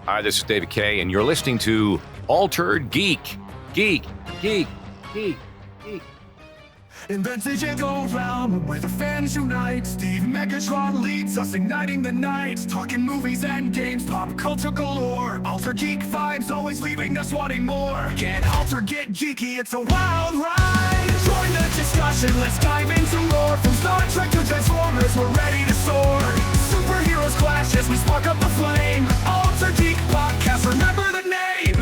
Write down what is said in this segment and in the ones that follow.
Hi, this is David K, and you're listening to Altered Geek. Geek. In vintage and gold realm, where the fans unite, Steve Megatron leads us, igniting the night. Talking movies and games, pop culture galore. Alter geek vibes, always leaving us wanting more. Get alter, get geeky, it's a wild ride. Join the discussion, let's dive into more. From Star Trek to Transformers, we're ready to soar. Superheroes clash as we spark up the flame. Alter Geek Podcast, remember the name.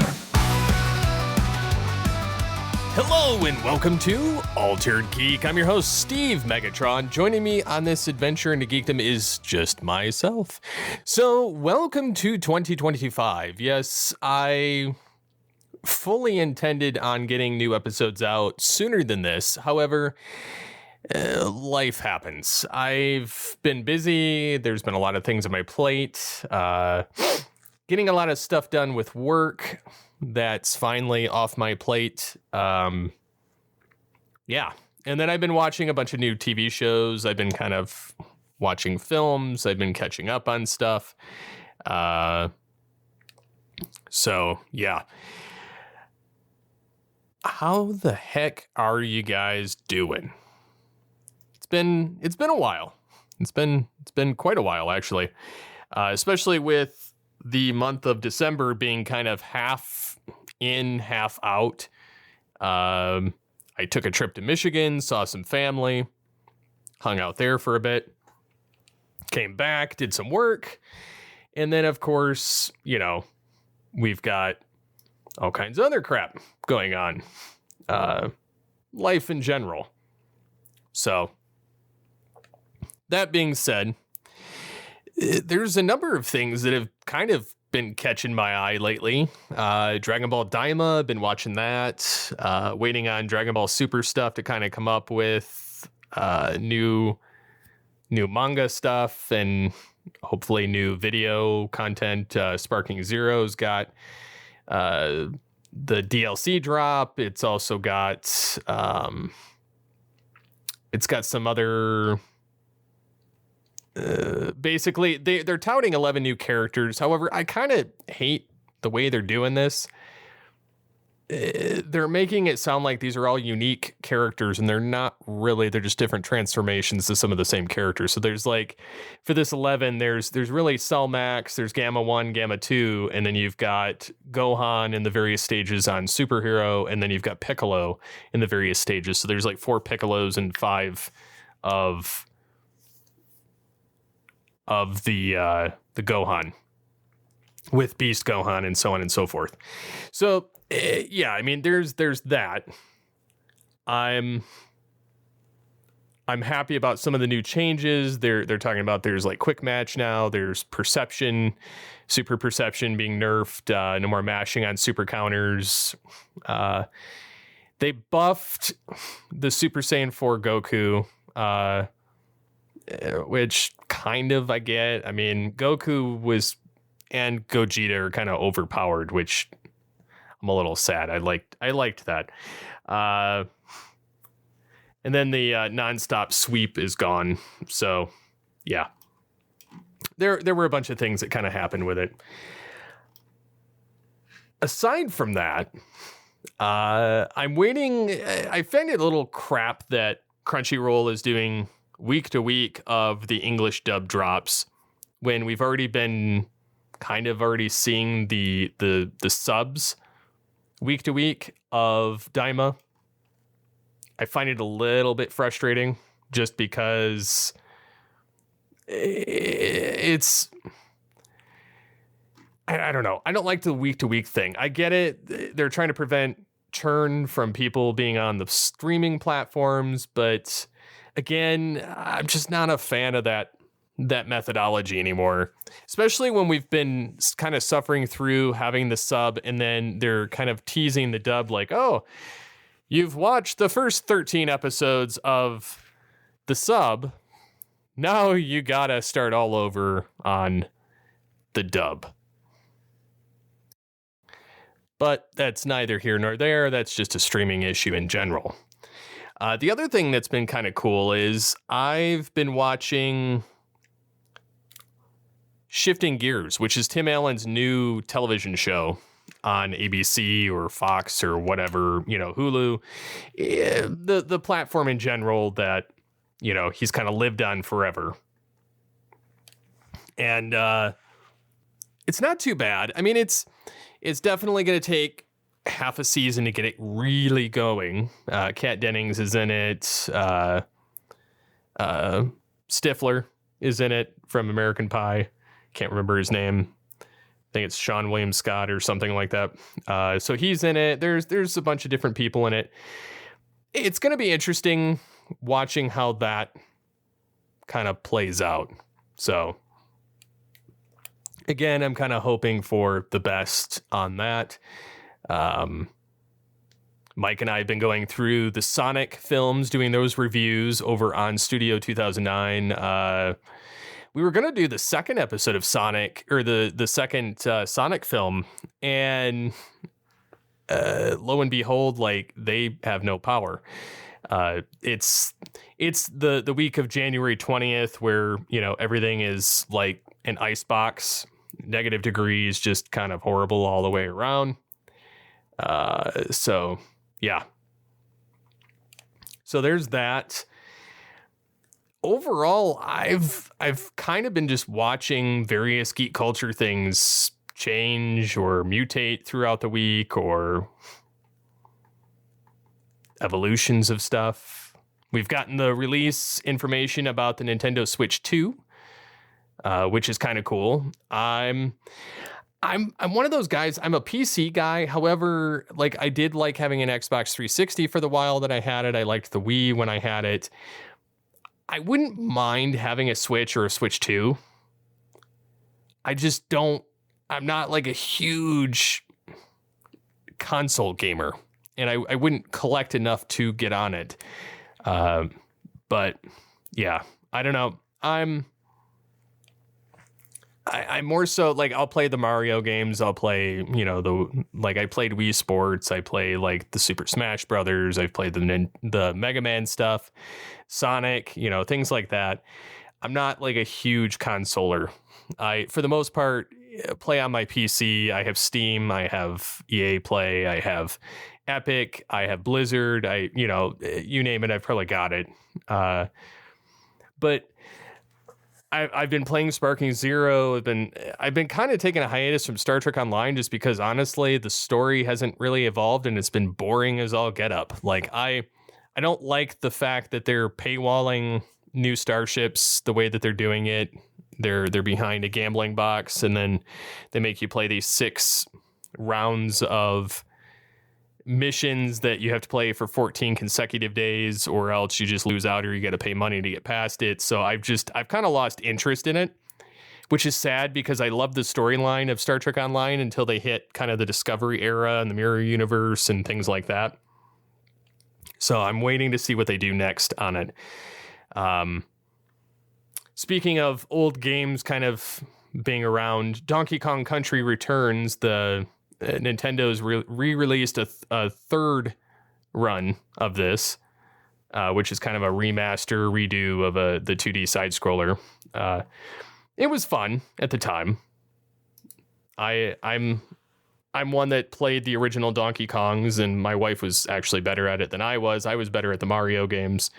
Hello and welcome to Altered Geek. I'm your host, Steve Megatron. Joining me on this adventure into geekdom is just myself. So, welcome to 2025. Yes, I fully intended on getting new episodes out sooner than this. However, life happens. I've been busy. There's been a lot of things on my plate. Getting a lot of stuff done with work. That's finally off my plate. Yeah. And then I've been watching a bunch of new TV shows. I've been kind of watching films. I've been catching up on stuff. So yeah. How the heck are you guys doing? It's been a while. It's been quite a while, actually. Especially with the month of December being kind of half in, half out. I took a trip to Michigan, saw some family, hung out there for a bit, came back, did some work. And then, of course, you know, we've got all kinds of other crap going on. Life in general. So, that being said, there's a number of things that have kind of been catching my eye lately. Dragon Ball Daima, been watching that. Waiting on Dragon Ball Super stuff to kind of come up with new manga stuff and hopefully new video content. Sparking Zero's got the DLC drop. It's also got some other. Basically, they're touting 11 new characters. However, I kind of hate the way they're doing this. They're making it sound like these are all unique characters, and they're not really. They're just different transformations to some of the same characters. So there's like, for this 11, there's really Cell Max, there's Gamma 1, Gamma 2, and then you've got Gohan in the various stages on Superhero, and then you've got Piccolo in the various stages. So there's like 4 Piccolos and 5 of the Gohan with Beast Gohan and so on and so forth. So yeah, I mean, there's that. I'm happy about some of the new changes. They're talking about there's like quick match now. There's perception, super perception being nerfed. No more mashing on super counters. They buffed the Super Saiyan 4 Goku. Which kind of I get. I mean, Goku and Gogeta are kind of overpowered, which I'm a little sad. I liked that. And then the nonstop sweep is gone. So yeah, there were a bunch of things that kind of happened with it. Aside from that, I'm waiting. I find it a little crap that Crunchyroll is doing week to week of the English dub drops when we've already been kind of already seeing the subs week to week of Daima. I find it a little bit frustrating just because it's I don't know. I don't like the week to week thing. I get it. They're trying to prevent churn from people being on the streaming platforms, but again, I'm just not a fan of that methodology anymore, especially when we've been kind of suffering through having the sub and then they're kind of teasing the dub like, oh, you've watched the first 13 episodes of the sub. Now you gotta start all over on the dub. But that's neither here nor there. That's just a streaming issue in general. The other thing that's been kind of cool is I've been watching Shifting Gears, which is Tim Allen's new television show on ABC or Fox or whatever, Hulu, the platform in general that, he's kind of lived on forever. And it's not too bad. I mean, it's definitely going to take half a season to get it really going. Kat Dennings is in it. Stifler is in it from American Pie. Can't remember his name. I think it's Sean William Scott or something like that. So he's in it. There's a bunch of different people in it. It's going to be interesting watching how that kind of plays out. So again, I'm kind of hoping for the best on that. Mike and I have been going through the Sonic films, doing those reviews over on Studio 2009. We were going to do the second episode of Sonic, or the second Sonic film, and lo and behold, like, they have no power. It's the week of January 20th where, everything is like an ice box, negative degrees, just kind of horrible all the way around. So yeah. So there's that. Overall, I've kind of been just watching various geek culture things change or mutate throughout the week, or evolutions of stuff. We've gotten the release information about the Nintendo Switch 2, which is kind of cool. I'm one of those guys. I'm a PC guy. However, like, I did like having an Xbox 360 for the while that I had it. I liked the Wii when I had it. I wouldn't mind having a Switch or a Switch 2. I just don't. I'm not like a huge console gamer, and I wouldn't collect enough to get on it. But yeah, I don't know. I'm more so like, I'll play the Mario games. I'll play, I played Wii Sports. I play like the Super Smash Brothers. I've played the Mega Man stuff, Sonic, things like that. I'm not like a huge consoler. I, for the most part, play on my PC. I have Steam. I have EA Play. I have Epic. I have Blizzard. You name it, I've probably got it. But I've been playing Sparking Zero. I've been kind of taking a hiatus from Star Trek Online just because, honestly, the story hasn't really evolved and it's been boring as all get up. Like, I don't like the fact that they're paywalling new starships the way that they're doing it. They're behind a gambling box, and then they make you play these 6 rounds of missions that you have to play for 14 consecutive days, or else you just lose out, or you got to pay money to get past it. So I've kind of lost interest in it, which is sad because I love the storyline of Star Trek Online until they hit kind of the Discovery era and the Mirror Universe and things like that. So I'm waiting to see what they do next on it. Speaking of old games kind of being around, Donkey Kong Country Returns, Nintendo's re-released a third run of this, which is kind of a remaster, redo of the 2D side scroller. It was fun at the time. I'm one that played the original Donkey Kongs, and my wife was actually better at it than I was. I was better at the Mario games.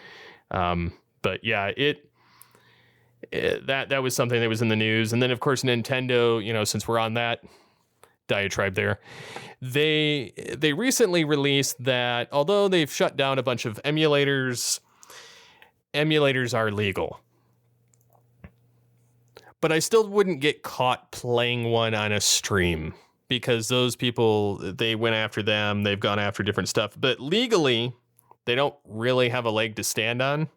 But yeah, that was something that was in the news. And then, of course, Nintendo, since we're on that diatribe there, they recently released that although they've shut down a bunch of emulators are legal. But I still wouldn't get caught playing one on a stream, because those people, they went after them. They've gone after different stuff. But legally, they don't really have a leg to stand on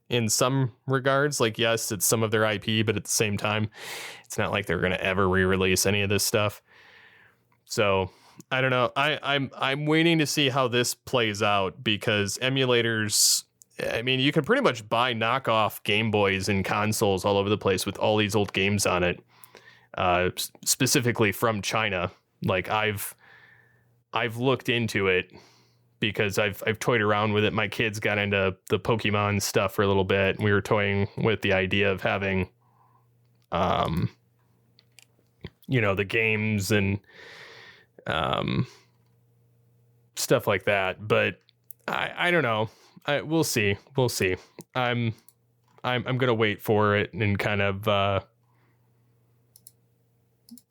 in some regards. Like, yes, it's some of their IP, but at the same time, it's not like they're going to ever re-release any of this stuff. So I don't know. I'm waiting to see how this plays out, because emulators, I mean, you can pretty much buy knockoff Game Boys and consoles all over the place with all these old games on it, specifically from China. Like, I've looked into it because I've toyed around with it. My kids got into the Pokemon stuff for a little bit, and we were toying with the idea of having the games and stuff like that. But I don't know. We'll see. I'm gonna wait for it and kind of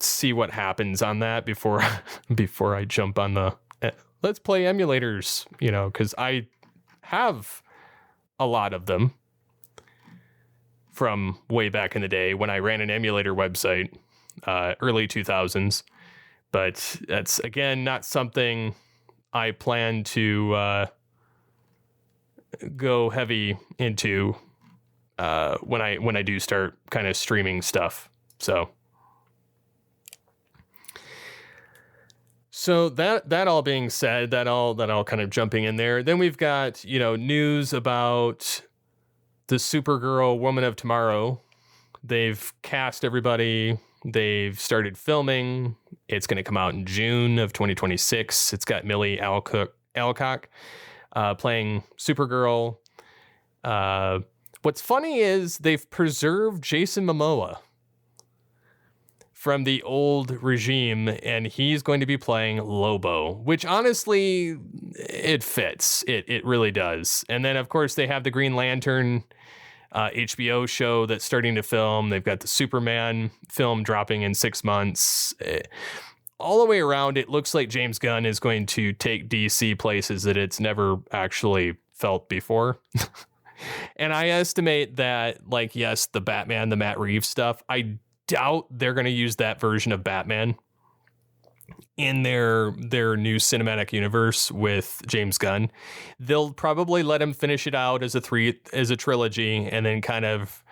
see what happens on that before I jump on the let's play emulators, because I have a lot of them from way back in the day when I ran an emulator website, early 2000s. But that's, again, not something I plan to go heavy into when I do start kind of streaming stuff. So that all being said, that all kind of jumping in there, then we've got, news about the Supergirl Woman of Tomorrow. They've cast everybody. They've started filming. It's going to come out in June of 2026. It's got Millie Alcock playing Supergirl. What's funny is they've preserved Jason Momoa from the old regime, and he's going to be playing Lobo, which honestly, it fits. It really does. And then, of course, they have the Green Lantern HBO show that's starting to film. They've got the Superman film dropping in 6 months. All the way around, it looks like James Gunn is going to take DC places that it's never actually felt before. And I estimate that, yes, the Batman, the Matt Reeves stuff, I doubt they're going to use that version of Batman in their new cinematic universe with James Gunn. They'll probably let him finish it out as a trilogy, and then kind of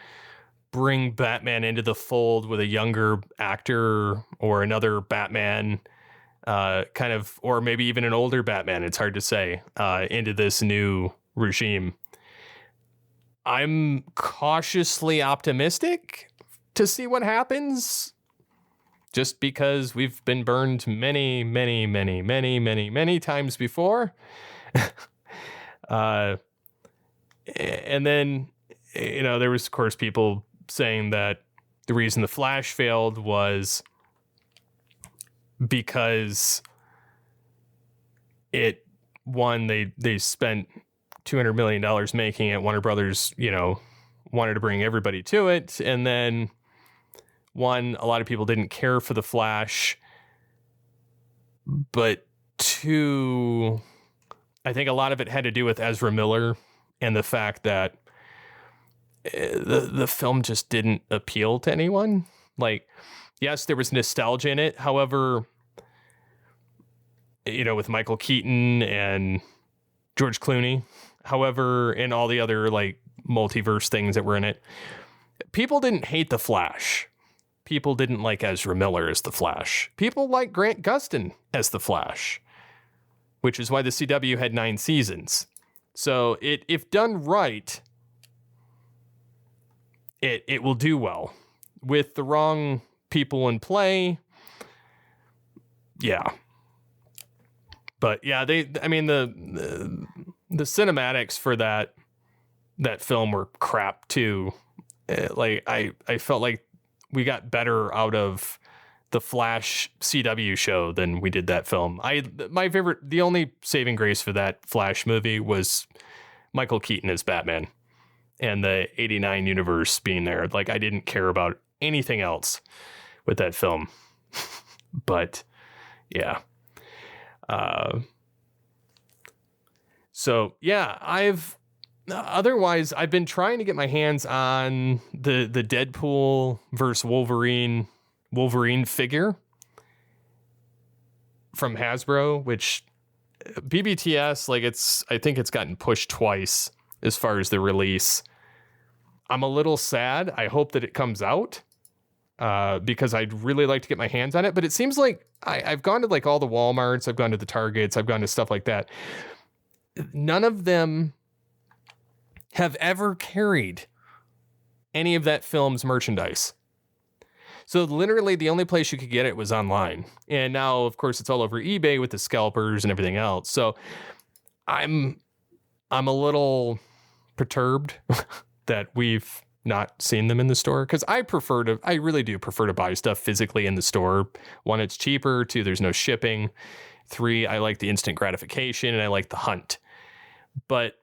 bring Batman into the fold with a younger actor or another Batman, or maybe even an older Batman. It's hard to say, into this new regime. I'm cautiously optimistic to see what happens, just because we've been burned many, many, many, many, many, many times before. And then, there was, of course, people saying that the reason The Flash failed was because they spent $200 million making it. Warner Brothers, wanted to bring everybody to it. And then a lot of people didn't care for The Flash. But two, I think a lot of it had to do with Ezra Miller and the fact that the film just didn't appeal to anyone. Yes, there was nostalgia in it. However, with Michael Keaton and George Clooney, and all the other multiverse things that were in it, people didn't hate The Flash. People didn't like Ezra Miller as The Flash. People like Grant Gustin as The Flash, which is why the CW had 9 seasons. So if done right, it will do well. With the wrong people in play, yeah. But yeah, the cinematics for that film were crap too. I felt like we got better out of the Flash CW show than we did that film. The only saving grace for that Flash movie was Michael Keaton as Batman and the 89 universe being there. I didn't care about anything else with that film. But yeah. So yeah, I've been trying to get my hands on the Deadpool versus Wolverine figure from Hasbro, which BBTS, I think it's gotten pushed twice as far as the release. I'm a little sad. I hope that it comes out, because I'd really like to get my hands on it. But it seems like I've gone to all the Walmarts, I've gone to the Targets, I've gone to stuff like that. None of them have ever carried any of that film's merchandise. So literally the only place you could get it was online. And now, of course, it's all over eBay with the scalpers and everything else. So I'm a little perturbed that we've not seen them in the store, because I really do prefer to buy stuff physically in the store. 1, it's cheaper. 2, there's no shipping. 3, I like the instant gratification and I like the hunt. But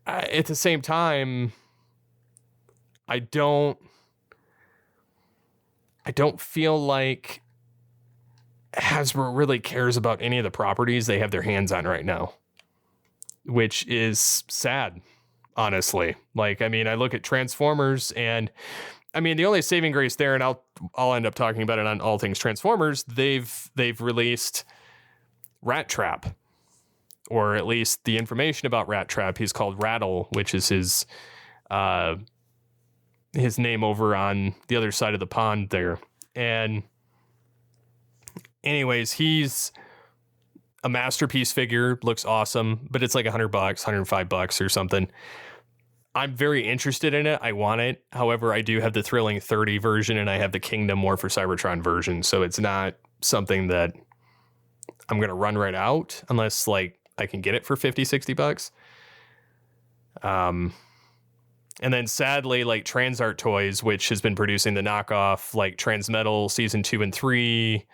at the same time, I don't feel like Hasbro really cares about any of the properties they have their hands on right now, which is sad, honestly. Like, I mean, I look at Transformers, and I mean, the only saving grace there, and I'll end up talking about it on All Things Transformers, they've released Rat Trap, or at least the information about Rat Trap. He's called Rattle, which is his name over on the other side of the pond there. And anyways, he's a masterpiece figure, looks awesome, but it's like $100, $105 or something. I'm very interested in it. I want it. However, I do have the Thrilling 30 version, and I have the Kingdom War for Cybertron version. So it's not something that I'm going to run right out unless like I can get it for $50, $60. And then sadly, like Transart Toys, which has been producing the knockoff, like Transmetal Season 2 and 3,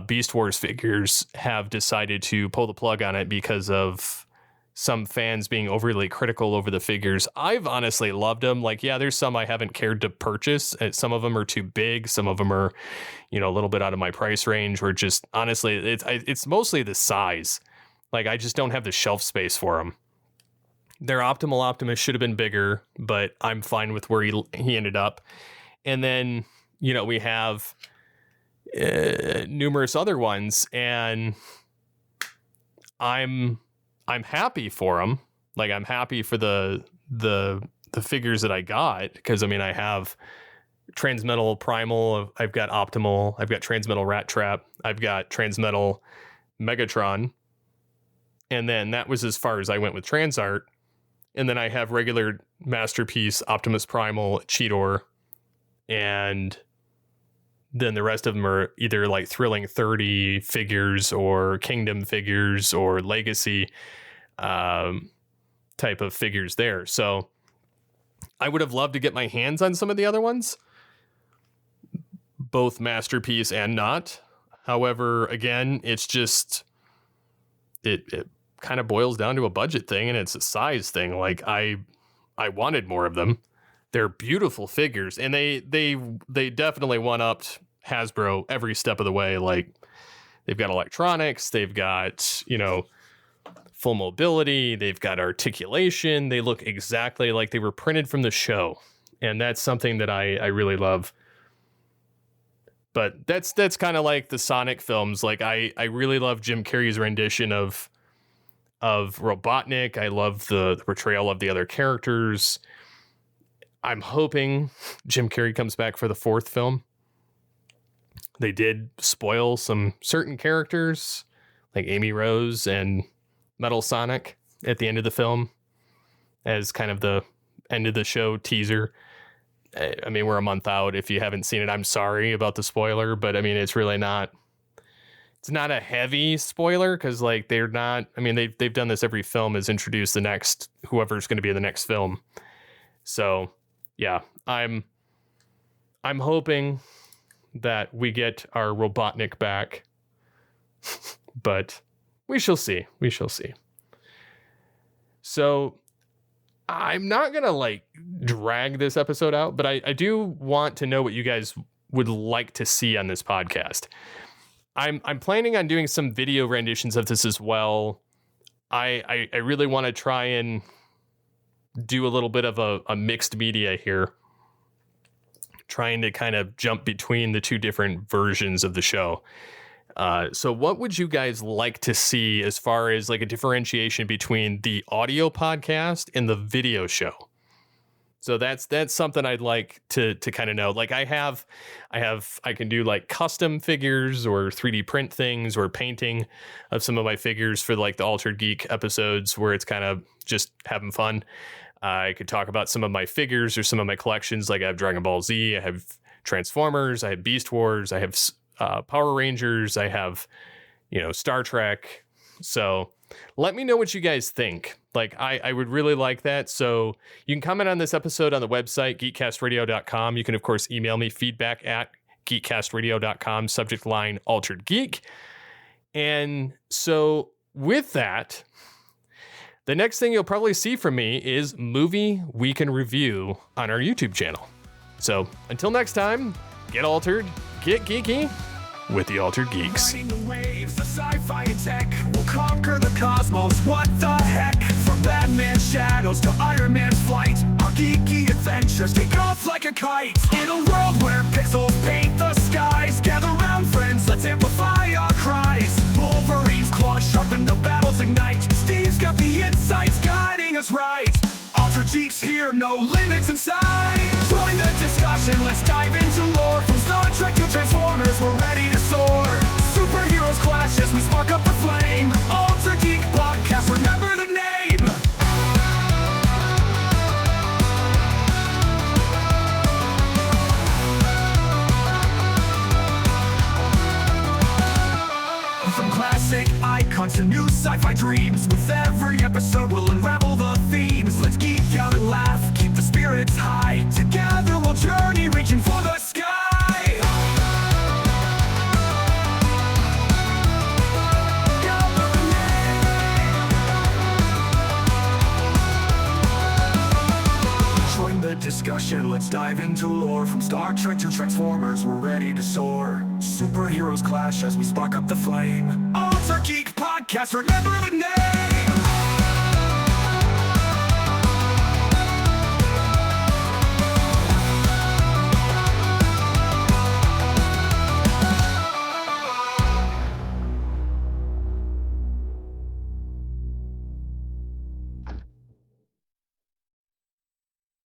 Beast Wars figures, have decided to pull the plug on it because of some fans being overly critical over the figures. I've honestly loved them. Like, yeah, there's some I haven't cared to purchase. Some of them are too big. Some of them are, a little bit out of my price range, or just honestly, it's mostly the size. Like, I just don't have the shelf space for them. Their Optimal Optimus should have been bigger, but I'm fine with where he ended up. And then, we have numerous other ones, and I'm happy for them. Like, I'm happy for the figures that I got, because I have Transmetal Primal, I've got Optimal, I've got Transmetal Rat Trap, I've got Transmetal Megatron, and then that was as far as I went with Transart. And then I have regular Masterpiece, Optimus Primal, Cheetor, and then the rest of them are either like Thrilling 30 figures or Kingdom figures or Legacy type of figures there. So I would have loved to get my hands on some of the other ones, both Masterpiece and not. However, again, it's just, it kind of boils down to a budget thing, and it's a size thing. Like, I wanted more of them. They're beautiful figures, and they definitely one-upped Hasbro every step of the way. Like, they've got electronics, they've got, full mobility, they've got articulation, they look exactly like they were printed from the show. And that's something that I really love. But that's kind of like the Sonic films. Like, I really love Jim Carrey's rendition of Robotnik. I love the portrayal of the other characters. I'm hoping Jim Carrey comes back for the 4th film. They did spoil some certain characters, like Amy Rose and Metal Sonic, at the end of the film, as kind of the end of the show teaser. I mean, we're a month out. If you haven't seen it, I'm sorry about the spoiler, but I mean, it's really not. It's not a heavy spoiler, because like they're not. I mean, they've done this every film, is introduce the next whoever's going to be in the next film. So yeah, I'm hoping that we get our Robotnik back, but we shall see. We shall see. So I'm not gonna like drag this episode out, but I do want to know what you guys would like to see on this podcast. I'm planning on doing some video renditions of this as well. I really want to try and do a little bit of a mixed media here, trying to kind of jump between the two different versions of the show. So what would you guys like to see as far as like a differentiation between the audio podcast and the video show? So that's something I'd like to kind of know. Like I can do like custom figures or 3D print things or painting of some of my figures for like the Altered Geek episodes where it's kind of just having fun. I could talk about some of my figures or some of my collections. Like I have Dragon Ball Z, I have Transformers, I have Beast Wars, I have Power Rangers, I have, Star Trek. So let me know what you guys think. Like, I would really like that. So you can comment on this episode on the website, geekcastradio.com. You can, of course, email me feedback at geekcastradio.com, subject line Altered Geek. And so with that, the next thing you'll probably see from me is Movie Week in Review on our YouTube channel. So until next time, get altered, get geeky with the Altered Geeks. Riding the waves of sci-fi and tech, we'll conquer the cosmos, what the heck? From Batman's shadows to Iron Man's flight, our geeky adventures take off like a kite. In a world where pixels paint the skies, gather round friends, let's amplify our cries. Wolverine's claws sharpen, the battles ignite. Steve's got the insights guiding us right. Altered Geeks here, no limits in sight. Join the discussion, let's dive into lore. From Star Trek to Transformers, we're ready to soar. Superheroes clash as we spark up the flame. Altered Geek Podcast, remember the name. From classic icons to new sci-fi dreams, with every episode we'll unravel the themes. Let's geek out and laugh, keep the spirits high. Together we'll journey, reaching for the sky. Join the discussion, let's dive into lore. From Star Trek to Transformers, we're ready to soar. Superheroes clash as we spark up the flame. Altered Geek Podcast, remember the name.